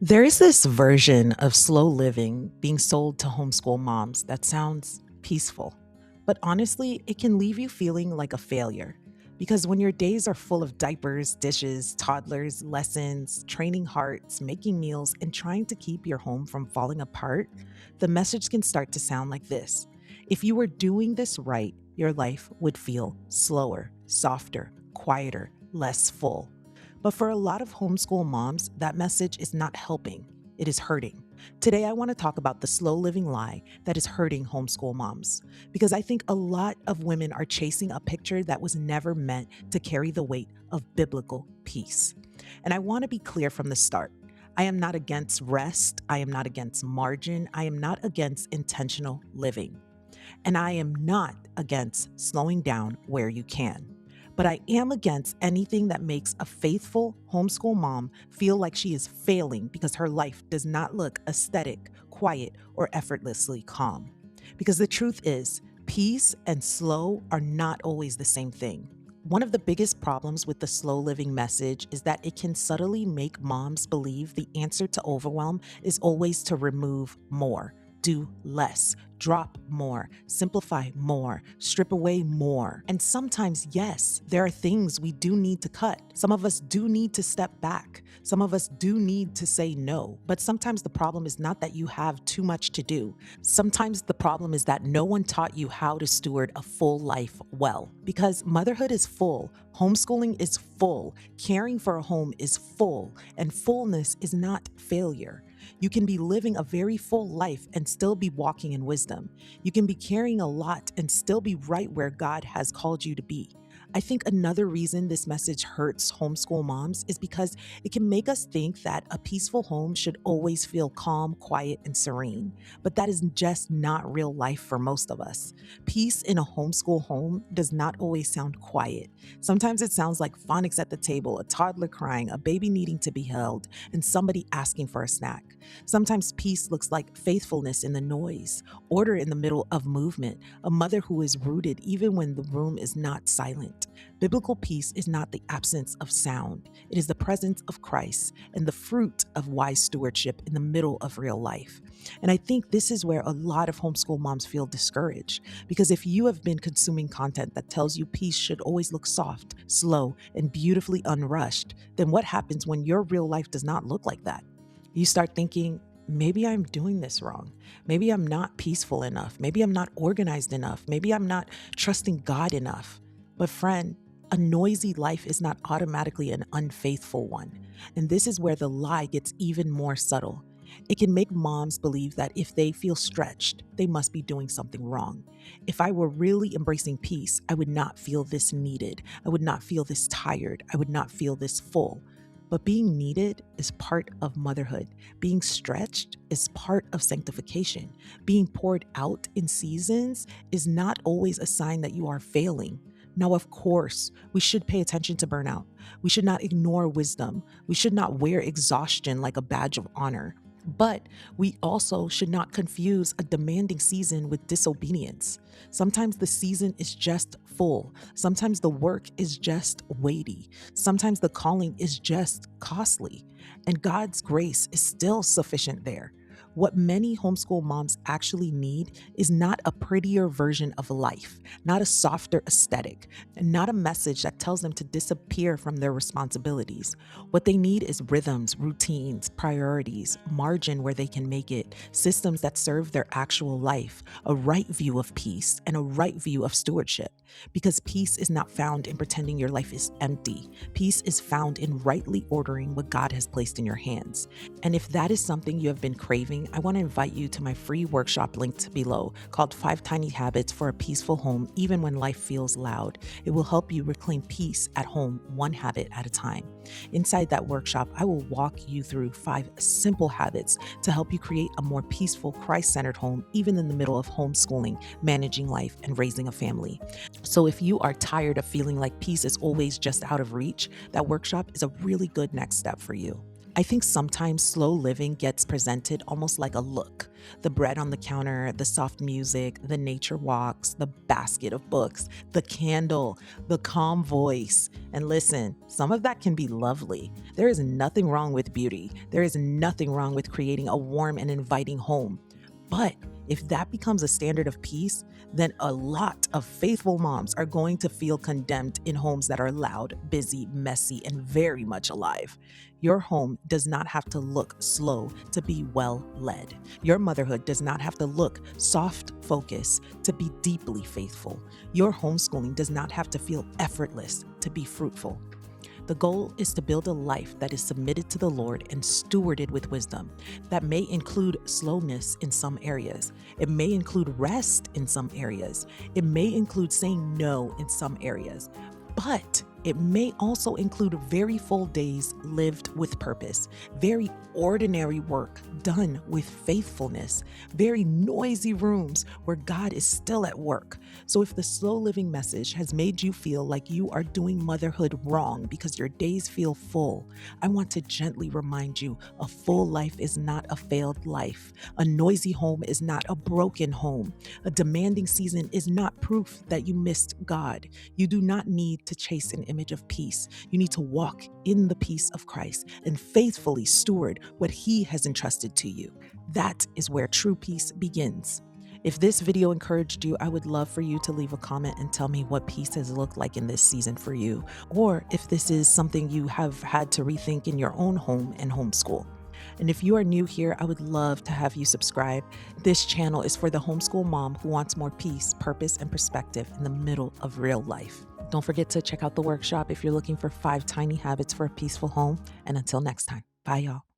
There is this version of slow living being sold to homeschool moms that sounds peaceful, but honestly, it can leave you feeling like a failure. Because when your days are full of diapers, dishes, toddlers, lessons, training hearts, making meals, and trying to keep your home from falling apart, the message can start to sound like this. If you were doing this right, your life would feel slower, softer, quieter, less full. But for a lot of homeschool moms, that message is not helping, it is hurting. Today, I want to talk about the slow living lie that is hurting homeschool moms. Because I think a lot of women are chasing a picture that was never meant to carry the weight of biblical peace. And I want to be clear from the start. I am not against rest. I am not against margin. I am not against intentional living. And I am not against slowing down where you can. But I am against anything that makes a faithful homeschool mom feel like she is failing because her life does not look aesthetic, quiet, or effortlessly calm. Because the truth is, peace and slow are not always the same thing. One of the biggest problems with the slow living message is that it can subtly make moms believe the answer to overwhelm is always to remove more, do less, drop more, simplify more, strip away more. And sometimes, yes, there are things we do need to cut. Some of us do need to step back. Some of us do need to say no. But sometimes the problem is not that you have too much to do. Sometimes the problem is that no one taught you how to steward a full life well. Because motherhood is full, homeschooling is full, caring for a home is full, and fullness is not failure. You can be living a very full life and still be walking in wisdom. You can be carrying a lot and still be right where God has called you to be. I think another reason this message hurts homeschool moms is because it can make us think that a peaceful home should always feel calm, quiet, and serene. But that is just not real life for most of us. Peace in a homeschool home does not always sound quiet. Sometimes it sounds like phonics at the table, a toddler crying, a baby needing to be held, and somebody asking for a snack. Sometimes peace looks like faithfulness in the noise, order in the middle of movement, a mother who is rooted even when the room is not silent. Biblical peace is not the absence of sound, it is the presence of Christ and the fruit of wise stewardship in the middle of real life. And I think this is where a lot of homeschool moms feel discouraged, because if you have been consuming content that tells you peace should always look soft, slow, and beautifully unrushed, then what happens when your real life does not look like that? You start thinking, maybe I'm doing this wrong. Maybe I'm not peaceful enough. Maybe I'm not organized enough. Maybe I'm not trusting God enough. But friend, a noisy life is not automatically an unfaithful one. And this is where the lie gets even more subtle. It can make moms believe that if they feel stretched, they must be doing something wrong. If I were really embracing peace, I would not feel this needed. I would not feel this tired. I would not feel this full. But being needed is part of motherhood. Being stretched is part of sanctification. Being poured out in seasons is not always a sign that you are failing. Now, of course, we should pay attention to burnout. We should not ignore wisdom. We should not wear exhaustion like a badge of honor. But we also should not confuse a demanding season with disobedience. Sometimes the season is just full. Sometimes the work is just weighty. Sometimes the calling is just costly. And God's grace is still sufficient there. What many homeschool moms actually need is not a prettier version of life, not a softer aesthetic, and not a message that tells them to disappear from their responsibilities. What they need is rhythms, routines, priorities, margin where they can make it, systems that serve their actual life, a right view of peace, and a right view of stewardship. Because peace is not found in pretending your life is empty. Peace is found in rightly ordering what God has placed in your hands. And if that is something you have been craving, I want to invite you to my free workshop linked below called 5 Tiny Habits for a Peaceful Home Even When Life Feels Loud. It will help you reclaim peace at home, one habit at a time. Inside that workshop, I will walk you through 5 simple habits to help you create a more peaceful, Christ-centered home, even in the middle of homeschooling, managing life, and raising a family. So if you are tired of feeling like peace is always just out of reach, that workshop is a really good next step for you. I think sometimes slow living gets presented almost like a look. The bread on the counter, the soft music, the nature walks, the basket of books, the candle, the calm voice. And listen, some of that can be lovely. There is nothing wrong with beauty. There is nothing wrong with creating a warm and inviting home. But if that becomes a standard of peace, then a lot of faithful moms are going to feel condemned in homes that are loud, busy, messy, and very much alive. Your home does not have to look slow to be well led. Your motherhood does not have to look soft focus to be deeply faithful. Your homeschooling does not have to feel effortless to be fruitful. The goal is to build a life that is submitted to the Lord and stewarded with wisdom. That may include slowness in some areas. It may include rest in some areas. It may include saying no in some areas. But it may also include very full days lived with purpose, very ordinary work done with faithfulness, very noisy rooms where God is still at work. So if the slow living message has made you feel like you are doing motherhood wrong because your days feel full, I want to gently remind you a full life is not a failed life. A noisy home is not a broken home. A demanding season is not proof that you missed God. You do not need to chase an image of peace. You need to walk in the peace of Christ and faithfully steward what He has entrusted to you. That is where true peace begins. If this video encouraged you, I would love for you to leave a comment and tell me what peace has looked like in this season for you, or if this is something you have had to rethink in your own home and homeschool. And if you are new here, I would love to have you subscribe. This channel is for the homeschool mom who wants more peace, purpose, and perspective in the middle of real life. Don't forget to check out the workshop if you're looking for 5 tiny habits for a peaceful home. And until next time, bye y'all.